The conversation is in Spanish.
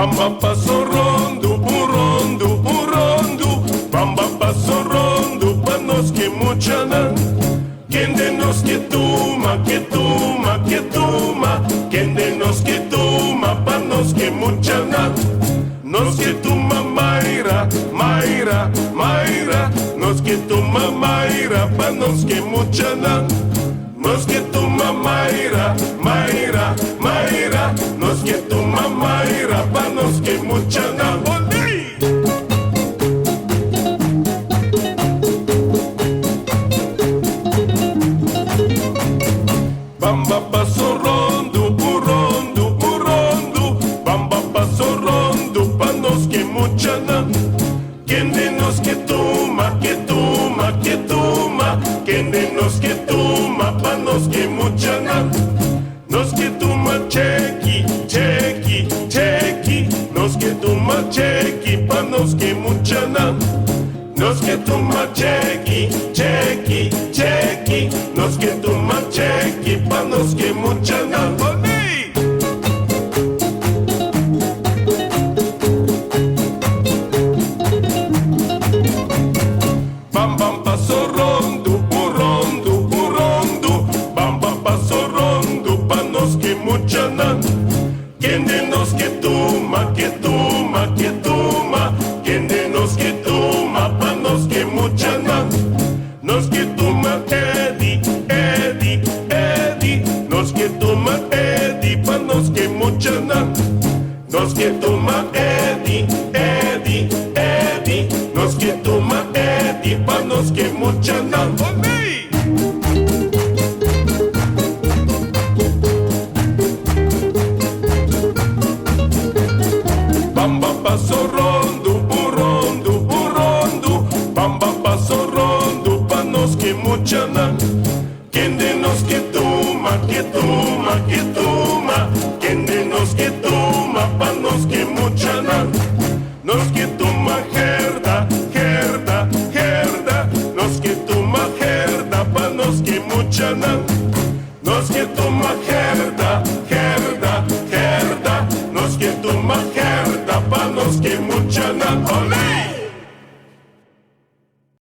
Bamba passo rondo, un rondo. Bamba passo rondo, pa nos que muchana. Quem de nos que tuma, que tuma, que tuma. Quem de nos que tuma, pa nos que muchana. Nos que tuma Mayra, Mayra, Mayra. Nos que tuma Mayra, pa nos que muchana. Nos que tuma Mayra, Mayra, Mayra. Nos que tuma Mayra, pa nos que muchana. Bamba passo rondo, un rondo, un rondo. Bamba passo rondo, pa nos que muchana. Quem de nos que tuma, que tuma, que tuma. Quem de nos que tuma, pa nos que muchana. Nos que tuma chequi, chequi, chequi. Nos que tuma chequi, pa nos que muchana. Nos que tuma chequi, chequi, chequi. Nos que tuma chequi, pa nos que muchana. Bam bam passo rondo, un rondo, un rondo. Bam bam passo rondo, pa nos que muchana. Quem de nos que tuma, que tuma, que tuma. Quem de nos que tuma, pa nos que muchana. Nos que tuma Edi, Edi, Edi. Nos que tuma Edi, pa nos que muchana. Nos que tuma Edi, Edi, Edi. Nos que tuma Edi, pa nos que muchana. Bamba passo rondo, un rondo, un rondo. Bamba passo rondo, pa nos que muchana. Quem de nos que tuma, que tuma, que tuma. Quem de nos que tuma, pa nos que muchana. Nos que tuma herda, herda, herda. Nos que tuma herda, pa nos que muchana. Nos que tuma herda, herda, herda. Nos que tuma herda, pa nos que muchana. Olé!